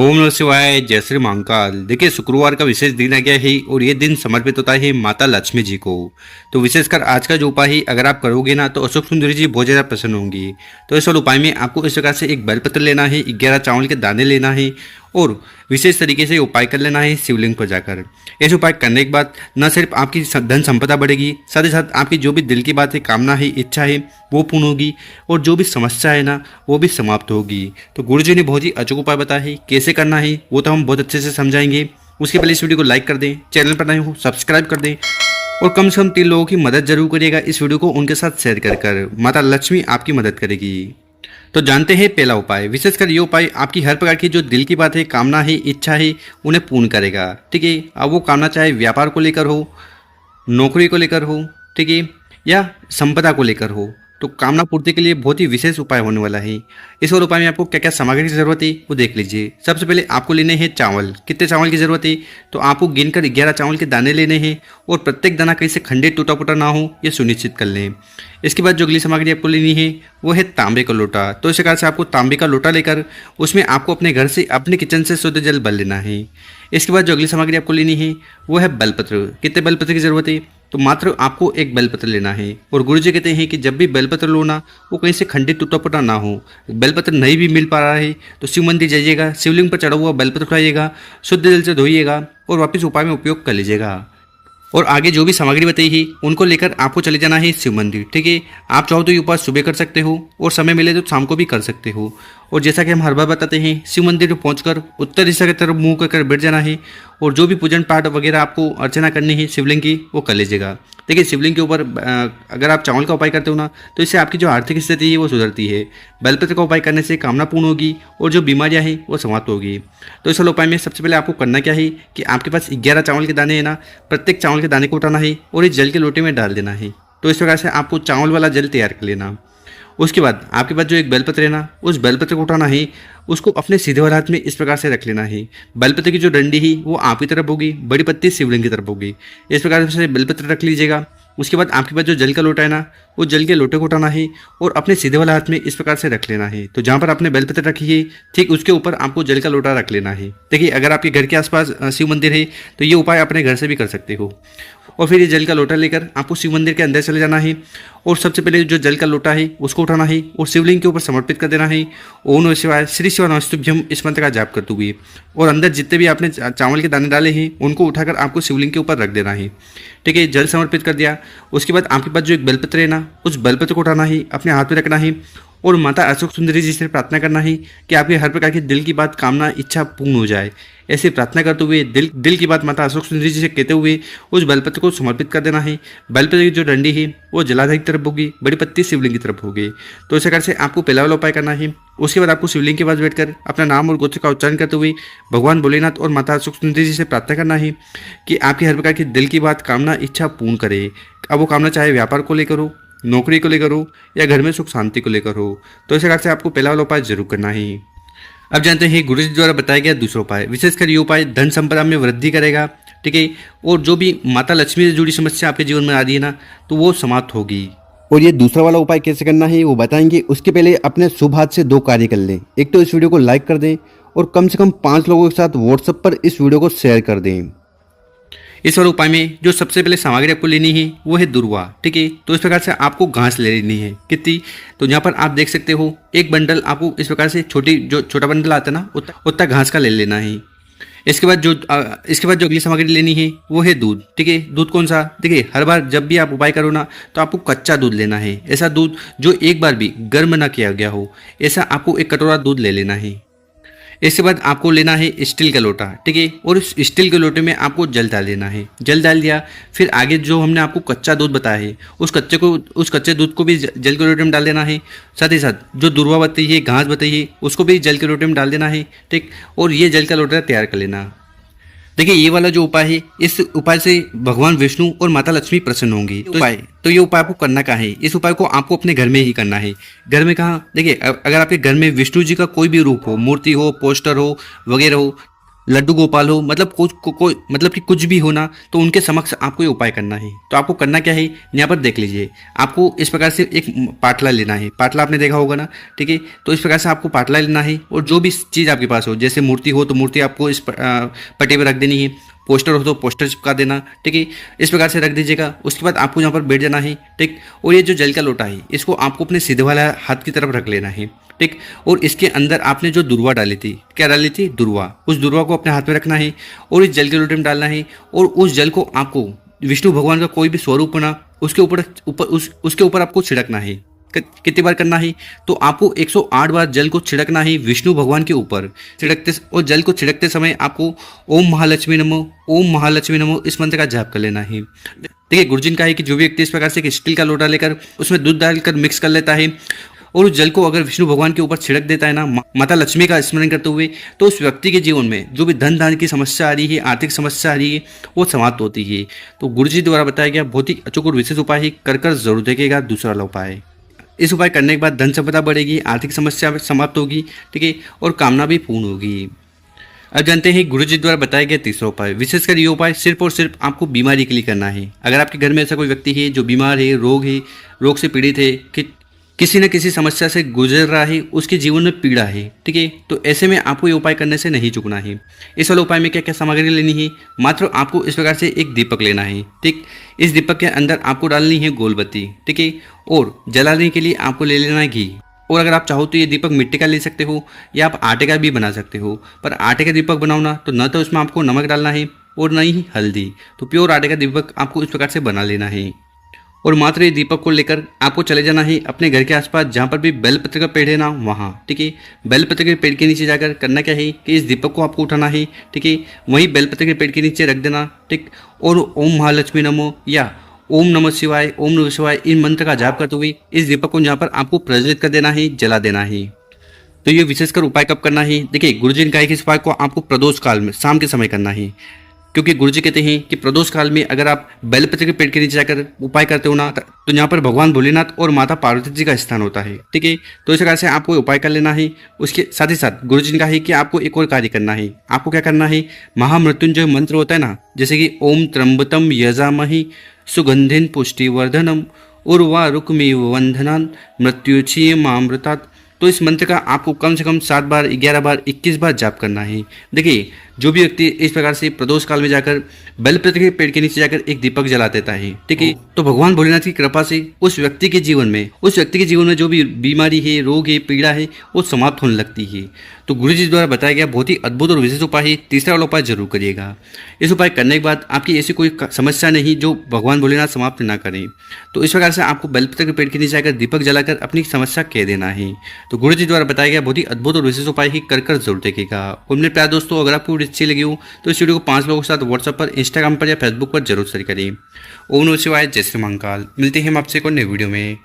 ओम नमः शिवाय। जय श्री महाकाल। देखिए, शुक्रवार का विशेष दिन आ गया है और ये दिन समर्पित होता है माता लक्ष्मी जी को। तो विशेषकर आज का जो उपाय है अगर आप करोगे ना तो अशोक सुंदरी जी बहुत ज़्यादा प्रसन्न होंगी। तो इस वाले उपाय में आपको इस प्रकार से एक बेलपत्र लेना है, 11 चावल के दाने लेना है और विशेष तरीके से उपाय कर लेना है शिवलिंग पर जाकर। ऐसे उपाय करने के बाद न सिर्फ आपकी धन संपदा बढ़ेगी, साथ ही साथ आपकी जो भी दिल की बात है, कामना है, इच्छा है वो पूर्ण होगी और जो भी समस्या है ना वो भी समाप्त होगी। तो गुरु जी ने बहुत ही अचूक उपाय बताया है, कैसे करना है वो तो हम बहुत अच्छे से समझाएंगे। उसके पहले इस वीडियो को लाइक कर दें, चैनल पर नए हो सब्सक्राइब कर दें और कम से कम 3 लोगों की मदद जरूर करिएगा। इस वीडियो को उनके साथ शेयर कर माता लक्ष्मी आपकी मदद करेगी। तो जानते हैं पहला उपाय। विशेषकर ये उपाय आपकी हर प्रकार की जो दिल की बात है, कामना है, इच्छा है उन्हें पूर्ण करेगा। ठीक है, अब वो कामना चाहे व्यापार को लेकर हो, नौकरी को लेकर हो, ठीक है, या संपदा को लेकर हो, तो कामना पूर्ति के लिए बहुत ही विशेष उपाय होने वाला है। इस और उपाय में आपको क्या क्या सामग्री की जरूरत है वो देख लीजिए। सबसे पहले आपको लेने हैं चावल। कितने चावल की जरूरत है तो आपको गिनकर 11 चावल के दाने लेने हैं और प्रत्येक दाना कहीं से खंडित टूटा फूटा ना हो ये सुनिश्चित कर लें। इसके बाद जो अगली सामग्री आपको लेनी है वो है तांबे का लोटा। तो इस प्रकार से आपको तांबे का लोटा लेकर उसमें आपको अपने घर से, अपने किचन से शुद्ध जल भर लेना है। इसके बाद जो अगली सामग्री आपको लेनी है वो है बेलपत्र। कितने बेलपत्र की जरूरत है तो मात्र आपको एक बेलपत्र लेना है। और गुरु जी कहते हैं कि जब भी बेलपत्र लो ना वो कहीं से खंडित टूटा फूटा ना हो। बेलपत्र नहीं भी मिल पा रहा है तो शिव मंदिर जाइएगा, शिवलिंग पर चढ़ा हुआ बेलपत्र उठाइएगा, शुद्ध जल से धोइएगा और वापस उपाय में उपयोग कर लीजिएगा। और आगे जो भी सामग्री बताई है उनको लेकर आपको चले जाना है शिव मंदिर। ठीक है, आप चाहो तो ये उपाय सुबह कर सकते हो और समय मिले तो शाम को भी कर सकते हो। और जैसा कि हम हर बार बताते हैं, शिव मंदिर में पहुंचकर उत्तर दिशा की तरफ मुंह कर बैठ जाना है और जो भी पूजन पाठ वगैरह आपको अर्चना करनी है शिवलिंग की वो कर लीजिएगा। देखिए, शिवलिंग के ऊपर अगर आप चावल का उपाय करते हो ना तो इससे आपकी जो आर्थिक स्थिति है वो सुधरती है। बेलपत्र का उपाय करने से कामना पूर्ण होगी और जो बीमारियां हैं वो समाप्त होगी। तो इस वाले उपाय में सबसे पहले आपको करना क्या है कि आपके पास 11 चावल के दाने हैं ना, प्रत्येक चावल के दाने को उठाना है और इस जल के लोटे में डाल देना है। तो इस प्रकार से आपको चावल वाला जल तैयार कर लेना। उसके बाद आपके पास जो एक बेलपत्र है ना, उस बेलपत्र को उठाना है, उसको अपने सीधे वाले हाथ में इस प्रकार से रख लेना है। बेलपत्र की जो डंडी है वो आपकी तरफ होगी, बड़ी पत्ती शिवलिंग की तरफ होगी। इस प्रकार से बेलपत्र रख लीजिएगा। उसके बाद आपके पास जो जल का लोटा है ना, वो जल के लोटे को उठाना है और अपने सीधे वाले हाथ में इस प्रकार से रख लेना है। तो जहाँ पर आपने बेलपत्र रखी है ठीक उसके ऊपर आपको जल का लोटा रख लेना है। देखिए, अगर आपके घर के आसपास शिव मंदिर है तो ये उपाय अपने घर से भी कर सकते हो। और फिर ये जल का लोटा लेकर आपको शिव मंदिर के अंदर चले जाना है और सबसे पहले जो जल का लोटा है उसको उठाना है और शिवलिंग के ऊपर समर्पित कर देना है। ओम नमः शिवाय, श्री शिवाय नमस्तुभ्यम इस मंत्र का जाप करते हुए। और अंदर जितने भी आपने चावल के दाने डाले हैं उनको उठाकर आपको शिवलिंग के ऊपर रख देना है। ठीक है, जल समर्पित कर दिया। उसके बाद आपके पास जो एक बेलपत्र है ना, उस बेलपत्र को उठाना है, अपने हाथ में रखना है और माता अशोक सुंदरी जी से प्रार्थना करना है कि आपके हर प्रकार की दिल की बात, कामना, इच्छा पूर्ण हो जाए। ऐसे प्रार्थना करते हुए दिल की बात माता अशोक सुंदरी जी से कहते हुए उस बेलपत्र को समर्पित कर देना है। बेलपत्र की जो डंडी है वो जलाधार की तरफ होगी, बड़ी पत्ती शिवलिंग की तरफ होगी। तो इस प्रकार से आपको पहला वाला उपाय करना है। उसके बाद आपको शिवलिंग के पास बैठकर अपना नाम और गोत्र का उच्चारण करते हुए भगवान भोलेनाथ और माता अशोक सुंदरी जी से प्रार्थना करना है कि आपकी हर प्रकार की दिल की बात, कामना, इच्छा पूर्ण करे। अब वो कामना चाहे व्यापार को लेकर हो, नौकरी को लेकर हो या घर में सुख शांति को लेकर हो। तो इस प्रकार से आपको पहला वाला उपाय जरूर करना है। अब जानते हैं गुरु जी द्वारा बताया गया दूसरा उपाय। विशेषकर ये उपाय धन संपदा में वृद्धि करेगा। ठीक है, और जो भी माता लक्ष्मी से जुड़ी समस्या आपके जीवन में आ रही है ना तो वो समाप्त होगी। और ये दूसरा वाला उपाय कैसे करना है वो बताएंगे। उसके पहले अपने शुभ हाथ से 2 कार्य कर लें। एक तो इस वीडियो को लाइक कर दें और कम से कम 5 लोगों के साथ व्हाट्सएप पर इस वीडियो को शेयर कर दें। इस वाले उपाय में जो सबसे पहले सामग्री आपको लेनी है वो है दुर्वा। ठीक है, तो इस प्रकार से आपको घास ले लेनी है। कितनी तो यहाँ पर आप देख सकते हो एक बंडल आपको इस प्रकार से छोटा बंडल आता है ना उतना घास का ले लेना है। इसके बाद जो अगली सामग्री लेनी है वो है दूध। ठीक है, दूध कौन सा? देखिए, हर बार जब भी आप उपाय करो ना तो आपको कच्चा दूध लेना है। ऐसा दूध जो एक बार भी गर्म ना किया गया हो, ऐसा आपको एक कटोरा दूध ले लेना है। इसके बाद आपको लेना है स्टील का लोटा। ठीक है, और इस स्टील के लोटे में आपको जल डाल देना है। जल डाल दिया, फिर आगे जो हमने आपको कच्चा दूध बताया है उस कच्चे दूध को भी जल के लोटे में डाल देना है। साथ ही साथ जो दुर्वा बताई है, घास बताई है, उसको भी जल के लोटे में डाल देना है। ठीक, और ये जल का लोटा तैयार कर लेना। देखिए, ये वाला जो उपाय है, इस उपाय से भगवान विष्णु और माता लक्ष्मी प्रसन्न होंगी। तो ये उपाय आपको करना कहाँ है? इस उपाय को आपको अपने घर में ही करना है। घर में कहाँ? देखिए, अगर आपके घर में विष्णु जी का कोई भी रूप हो, मूर्ति हो, पोस्टर हो वगैरह हो, लड्डू गोपाल हो, मतलब कोई मतलब कि कुछ भी हो ना, तो उनके समक्ष आपको ये उपाय करना है। तो आपको करना क्या है, यहाँ पर देख लीजिए। आपको इस प्रकार से एक पाटला लेना है, पाटला आपने देखा होगा ना, ठीक है। तो इस प्रकार से आपको पाटला लेना है, और जो भी चीज़ आपके पास हो, जैसे मूर्ति हो तो मूर्ति आपको इस पट्टे पर रख देनी है, पोस्टर हो तो पोस्टर चिपका देना, ठीक है। इस प्रकार से रख दीजिएगा। उसके बाद आपको यहाँ पर बैठ जाना है, ठीक। और ये जो जल का लोटा है, इसको आपको अपने सीधे वाला हाथ की तरफ रख लेना है, ठीक। और इसके अंदर आपने जो दुर्वा डाली थी, क्या डाली थी, दुर्वा, उस दुर्वा को अपने हाथ में रखना है और इस जल के लोटे में डालना है। और उस जल को आपको विष्णु भगवान का कोई भी स्वरूप बना, उसके उसके ऊपर आपको छिड़कना है। कितनी बार करना है, तो आपको 108 बार जल को छिड़कना है विष्णु भगवान के ऊपर। छिड़कते और जल को छिड़कते समय आपको ओम महालक्ष्मी नमो, ओम महालक्ष्मी नमो इस मंत्र का जाप कर लेना है। देखिए, गुरुजिन का है कि जो भी व्यक्ति इस प्रकार से एक स्टील का लोटा लेकर उसमें दूध डालकर मिक्स कर लेता है और उस जल को अगर विष्णु भगवान के ऊपर छिड़क देता है ना, माता लक्ष्मी का स्मरण करते हुए, तो उस व्यक्ति के जीवन में जो भी धन धान की समस्या आ रही है, आर्थिक समस्या आ रही है, वो समाप्त होती है। तो गुरुजी द्वारा बताया गया बहुत ही अचूक और विशेष उपाय है, कर जरूर देखेगा दूसरा वाला उपाय। इस उपाय करने के बाद धन संपदा बढ़ेगी, आर्थिक समस्या समाप्त होगी, ठीक है, और कामना भी पूर्ण होगी। अब जानते हैं गुरुजी द्वारा बताया गया तीसरा उपाय। विशेषकर ये उपाय सिर्फ और सिर्फ आपको बीमारी के लिए करना है। अगर आपके घर में ऐसा कोई व्यक्ति है जो बीमार है, रोग से पीड़ित है, कि किसी न किसी समस्या से गुजर रहा है, उसके जीवन में पीड़ा है, ठीक है, तो ऐसे में आपको ये उपाय करने से नहीं चूकना है। इस वाले उपाय में क्या क्या सामग्री लेनी है, मात्र आपको इस प्रकार से एक दीपक लेना है, ठीक। इस दीपक के अंदर आपको डालनी है गोलबत्ती, ठीक है, और जलाने के लिए आपको ले लेना है घी। और अगर आप चाहो तो ये दीपक मिट्टी का ले सकते हो या आप आटे का भी बना सकते हो, पर आटे का दीपक बनाओ ना, तो न तो उसमें आपको नमक डालना है और न ही हल्दी। तो प्योर आटे का दीपक आपको इस प्रकार से बना लेना है। और मात्र ये दीपक को लेकर आपको चले जाना है अपने घर के आसपास जहाँ पर भी बेलपत्र का पेड़ है ना, वहाँ, ठीक है। बेलपत्र के पेड़ के नीचे जाकर करना क्या है कि इस दीपक को आपको उठाना है, ठीक है, वहीं बेलपत्र के पेड़ के नीचे रख देना, ठीक। और ओम महालक्ष्मी नमो या ओम नमः शिवाय, ओम नमः शिवाय इन मंत्र का जाप करते हुए इस दीपक को यहाँ पर आपको प्रज्वलित कर देना है, जला देना है। तो ये विशेषकर उपाय कब करना है, देखिए गुरुजी ने कहा है कि इस उपाय को आपको प्रदोष काल में शाम के समय करना है, क्योंकि गुरुजी कहते हैं कि प्रदोष काल में अगर आप बेलपत्र के पेड़ के नीचे जाकर उपाय करते हो ना, तो यहाँ पर भगवान भोलेनाथ और माता पार्वती जी का स्थान होता है, ठीक है। तो इस प्रकार से आपको उपाय कर लेना है। उसके साथ ही साथ गुरुजी ने कहा है कि आपको एक और कार्य करना है। आपको क्या करना है, महामृत्युंजय मंत्र होता है ना, जैसे कि ओम त्र्यंबकम यजामहि सुगंधिन पुष्टिवर्धनम उर्वारुकमिव वंदनान मृत्युक्षीयमामृतात्। तो इस मंत्र का आपको कम से कम 7 बार, 11 बार, 21 बार जाप करना है। देखिए, जो भी व्यक्ति इस प्रकार से प्रदोष काल में जाकर बेलपत्र के पेड़ के नीचे जाकर एक दीपक जला देता है, ठीक है, तो भगवान भोलेनाथ की कृपा से उस व्यक्ति के जीवन में जो भी बीमारी है, रोग है, पीड़ा है, वो समाप्त होने लगती है। तो गुरुजी द्वारा बताया गया बहुत ही अद्भुत और विशेष उपाय है। तीसरा वाला उपाय जरूर करिएगा। इस उपाय करने के बाद आपकी ऐसी कोई समस्या नहीं जो भगवान भोलेनाथ समाप्त ना करें। तो इस प्रकार से आपको बेलपत्र के पेड़ के नीचे जाकर दीपक जलाकर अपनी समस्या कह देना है। तो गुरुजी द्वारा बताया गया बहुत ही अद्भुत और विशेष उपाय ही कर जरूर देखेगा। और मेरे प्यारे दोस्तों, अगर आपको अच्छी लगी हो तो इस वीडियो को 5 लोगों के साथ व्हाट्सएप पर, इंस्टाग्राम पर या फेसबुक पर जरूर शेयर करें। ओम नमः शिवाय, जय श्री महाकाल। मिलते हैं हम आपसे एक और नए वीडियो में।